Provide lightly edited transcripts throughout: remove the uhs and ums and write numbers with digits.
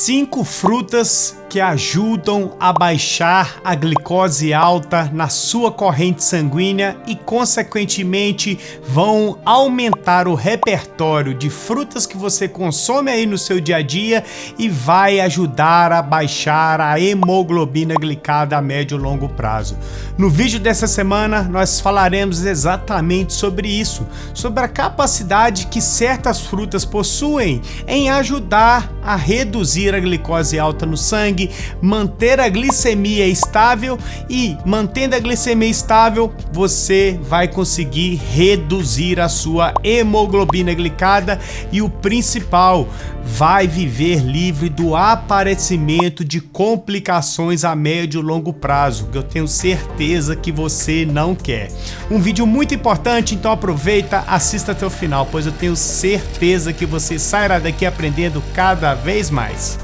5 frutas que ajudam a baixar a glicose alta na sua corrente sanguínea e, consequentemente, vão aumentar o repertório de frutas que você consome aí no seu dia a dia e vai ajudar a baixar a hemoglobina glicada a médio e longo prazo. No vídeo dessa semana, nós falaremos exatamente sobre isso, sobre a capacidade que certas frutas possuem em ajudar a reduzir a glicose alta no sangue, manter a glicemia estável e, mantendo a glicemia estável, você vai conseguir reduzir a sua hemoglobina glicada e, o principal, vai viver livre do aparecimento de complicações a médio e longo prazo, que eu tenho certeza que você não quer. Um vídeo muito importante, então aproveita, assista até o final, pois eu tenho certeza que você sairá daqui aprendendo cada vez mais.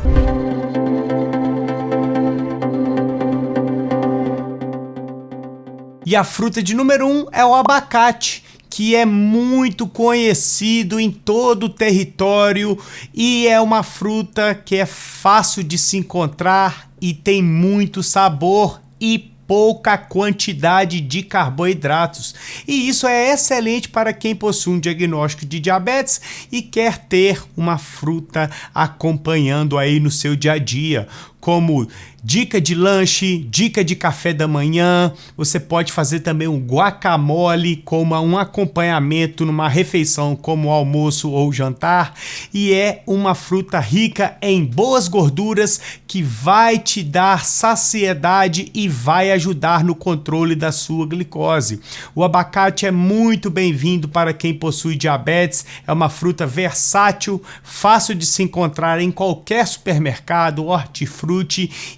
E a fruta de número 1 é o abacate, que é muito conhecido em todo o território e é uma fruta que é fácil de se encontrar e tem muito sabor e pouca quantidade de carboidratos. E isso é excelente para quem possui um diagnóstico de diabetes e quer ter uma fruta acompanhando aí no seu dia a dia, como dica de lanche, dica de café da manhã. Você pode fazer também um guacamole como um acompanhamento numa refeição como almoço ou jantar, e é uma fruta rica em boas gorduras que vai te dar saciedade e vai ajudar no controle da sua glicose. O abacate é muito bem-vindo para quem possui diabetes, é uma fruta versátil, fácil de se encontrar em qualquer supermercado, hortifruti,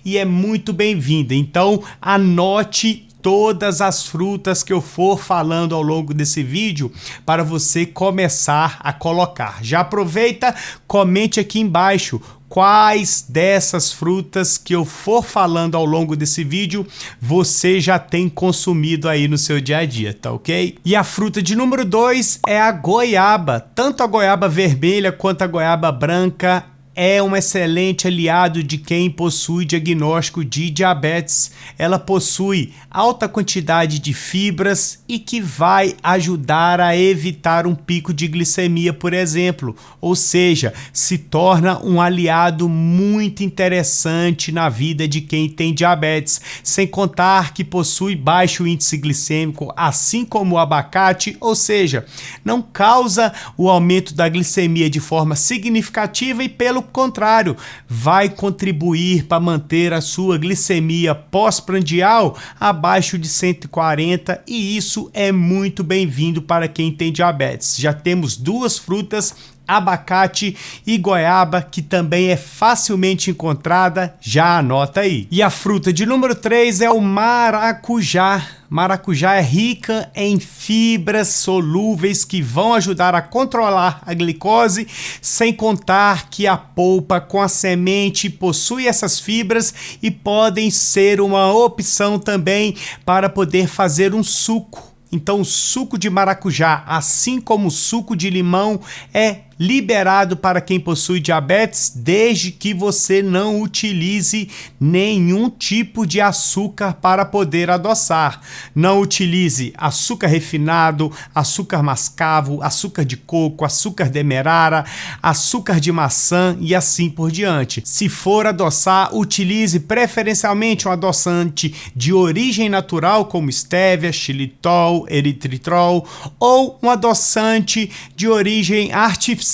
e é muito bem-vinda. Então anote todas as frutas que eu for falando ao longo desse vídeo para você começar a colocar. Já aproveita, comente aqui embaixo quais dessas frutas que eu for falando ao longo desse vídeo você já tem consumido aí no seu dia a dia, tá ok? E a fruta de número 2 é a goiaba. Tanto a goiaba vermelha quanto a goiaba branca é um excelente aliado de quem possui diagnóstico de diabetes. Ela possui alta quantidade de fibras e que vai ajudar a evitar um pico de glicemia, por exemplo. Ou seja, se torna um aliado muito interessante na vida de quem tem diabetes. Sem contar que possui baixo índice glicêmico, assim como o abacate, ou seja, não causa o aumento da glicemia de forma significativa e, pelo contrário, vai contribuir para manter a sua glicemia pós-prandial abaixo de 140, e isso é muito bem-vindo para quem tem diabetes. Já temos duas frutas, abacate e goiaba, que também é facilmente encontrada, já anota aí. E a fruta de número 3 é o maracujá. Maracujá é rica em fibras solúveis que vão ajudar a controlar a glicose, sem contar que a polpa com a semente possui essas fibras e podem ser uma opção também para poder fazer um suco. Então, o suco de maracujá, assim como o suco de limão, é liberado para quem possui diabetes, desde que você não utilize nenhum tipo de açúcar para poder adoçar. Não utilize açúcar refinado, açúcar mascavo, açúcar de coco, açúcar demerara, açúcar de maçã e assim por diante. Se for adoçar, utilize preferencialmente um adoçante de origem natural, como estévia, xilitol, eritritol, ou um adoçante de origem artificial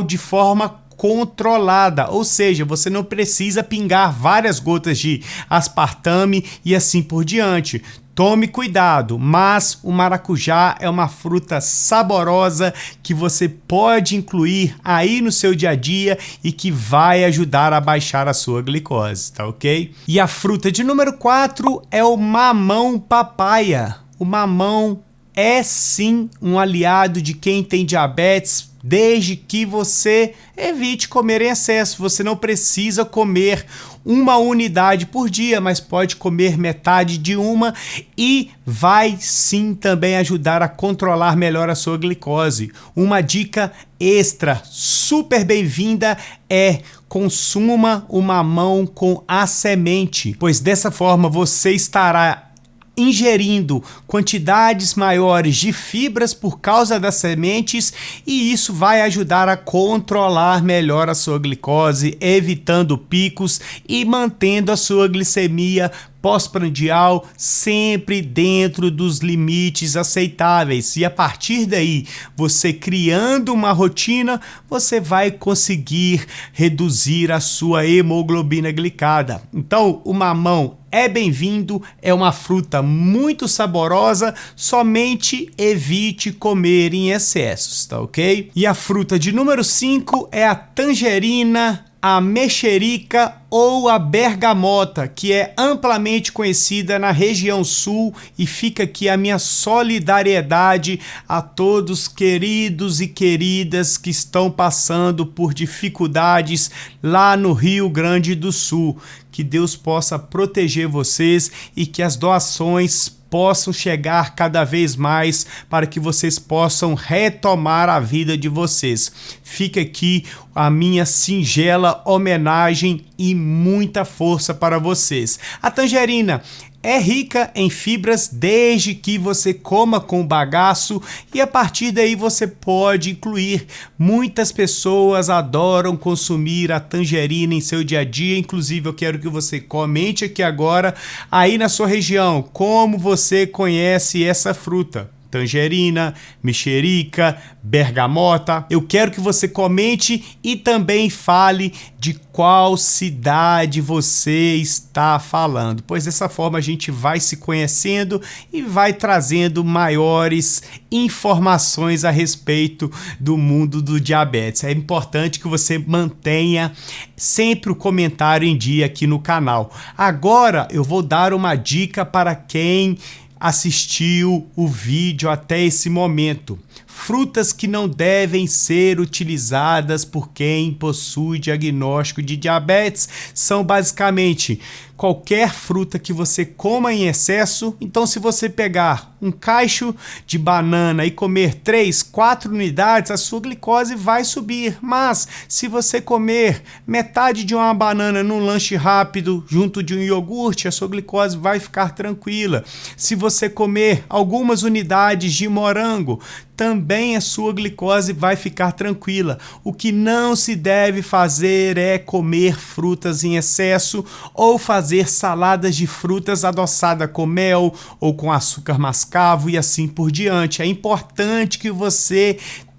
de forma controlada, ou seja, você não precisa pingar várias gotas de aspartame e assim por diante. Tome cuidado, mas o maracujá é uma fruta saborosa que você pode incluir aí no seu dia a dia e que vai ajudar a baixar a sua glicose, tá ok? E a fruta de número 4 é o mamão papaya. O mamão é sim um aliado de quem tem diabetes, desde que você evite comer em excesso. Você não precisa comer uma unidade por dia, mas pode comer metade de uma e vai sim também ajudar a controlar melhor a sua glicose. Uma dica extra super bem-vinda é consuma o mamão com a semente, pois dessa forma você estará ingerindo quantidades maiores de fibras por causa das sementes, e isso vai ajudar a controlar melhor a sua glicose, evitando picos e mantendo a sua glicemia pós-prandial sempre dentro dos limites aceitáveis. E a partir daí, você criando uma rotina, você vai conseguir reduzir a sua hemoglobina glicada. Então, o mamão é bem-vindo, é uma fruta muito saborosa, somente evite comer em excessos, tá ok? E a fruta de número 5 é a tangerina, a mexerica ou a bergamota, que é amplamente conhecida na região sul, e fica aqui a minha solidariedade a todos queridos e queridas que estão passando por dificuldades lá no Rio Grande do Sul. Que Deus possa proteger vocês e que as doações possam chegar cada vez mais para que vocês possam retomar a vida de vocês. Fica aqui a minha singela homenagem e muita força para vocês. A tangerina é rica em fibras desde que você coma com bagaço, e a partir daí você pode incluir. Muitas pessoas adoram consumir a tangerina em seu dia a dia, inclusive eu quero que você comente aqui agora, aí na sua região, como você conhece essa fruta. Tangerina, mexerica, bergamota. Eu quero que você comente e também fale de qual cidade você está falando, pois dessa forma a gente vai se conhecendo e vai trazendo maiores informações a respeito do mundo do diabetes. É importante que você mantenha sempre o comentário em dia aqui no canal. Agora eu vou dar uma dica para quem assistiu o vídeo até esse momento. Frutas que não devem ser utilizadas por quem possui diagnóstico de diabetes são basicamente qualquer fruta que você coma em excesso. Então, se você pegar um cacho de banana e comer 3, 4 unidades, a sua glicose vai subir. Mas se você comer metade de uma banana num lanche rápido junto de um iogurte, a sua glicose vai ficar tranquila. Se você comer algumas unidades de morango, também a sua glicose vai ficar tranquila. O que não se deve fazer é comer frutas em excesso ou fazer saladas de frutas adoçada com mel ou com açúcar mascavo e assim por diante. É importante que você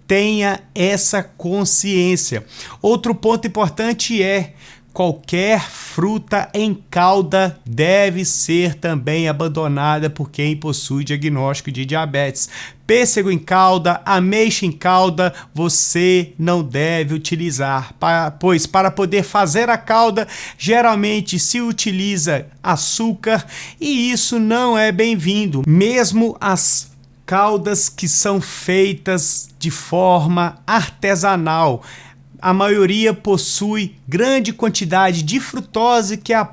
tenha essa consciência. Outro ponto importante é: qualquer fruta em calda deve ser também abandonada por quem possui diagnóstico de diabetes. Pêssego em calda, ameixa em calda, você não deve utilizar, pois para poder fazer a calda, geralmente se utiliza açúcar e isso não é bem-vindo. Mesmo as caldas que são feitas de forma artesanal, a maioria possui grande quantidade de frutose, que é o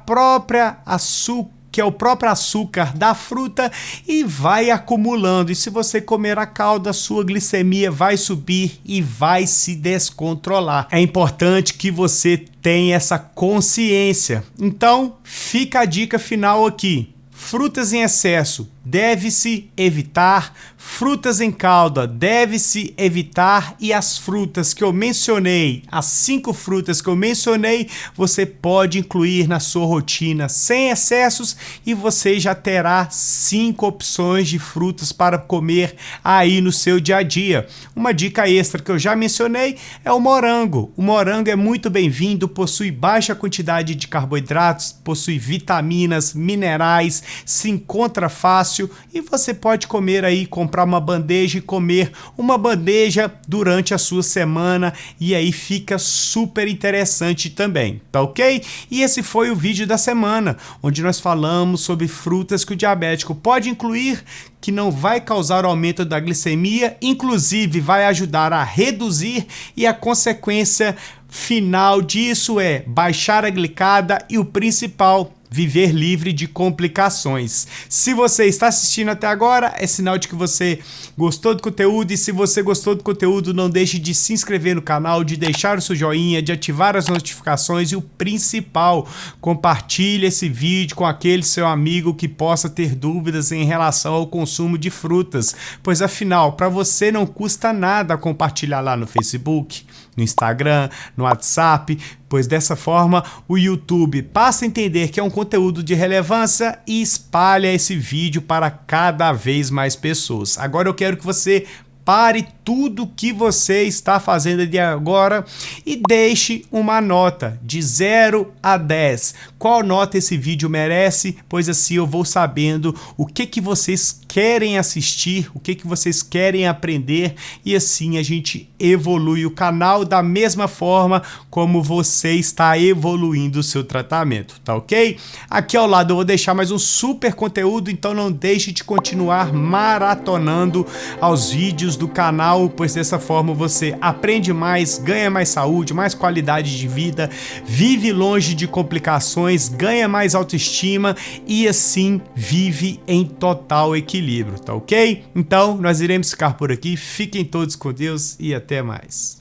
próprio açúcar da fruta, e vai acumulando. E se você comer a calda, sua glicemia vai subir e vai se descontrolar. É importante que você tenha essa consciência. Então, fica a dica final aqui. Frutas em excesso deve-se evitar, frutas em calda deve-se evitar, e as frutas que eu mencionei, as 5 frutas que eu mencionei, você pode incluir na sua rotina sem excessos e você já terá 5 opções de frutas para comer aí no seu dia a dia. Uma dica extra que eu já mencionei é o morango. O morango é muito bem-vindo, possui baixa quantidade de carboidratos, possui vitaminas, minerais, se encontra fácil, e você pode comer aí, comprar uma bandeja e comer uma bandeja durante a sua semana, e aí fica super interessante também, tá ok? E esse foi o vídeo da semana, onde nós falamos sobre frutas que o diabético pode incluir, que não vai causar aumento da glicemia, inclusive vai ajudar a reduzir, e a consequência final disso é baixar a glicada e o principal, viver livre de complicações. Se você está assistindo até agora, é sinal de que você gostou do conteúdo, e se você gostou do conteúdo, não deixe de se inscrever no canal, de deixar o seu joinha, de ativar as notificações e o principal, compartilhe esse vídeo com aquele seu amigo que possa ter dúvidas em relação ao consumo de frutas, pois afinal, para você não custa nada compartilhar lá no Facebook, no Instagram, no WhatsApp, pois dessa forma o YouTube passa a entender que é um conteúdo de relevância e espalha esse vídeo para cada vez mais pessoas. Agora eu quero que você pare tudo que você está fazendo de agora e deixe uma nota de 0 a 10. Qual nota esse vídeo merece? Pois assim eu vou sabendo o que vocês querem assistir, o que vocês querem aprender, e assim a gente evolui o canal da mesma forma como você está evoluindo o seu tratamento, tá ok? Aqui ao lado eu vou deixar mais um super conteúdo, então não deixe de continuar maratonando aos vídeos do canal, pois dessa forma você aprende mais, ganha mais saúde, mais qualidade de vida, vive longe de complicações, ganha mais autoestima e assim vive em total equilíbrio, tá ok? Então nós iremos ficar por aqui, fiquem todos com Deus e até mais.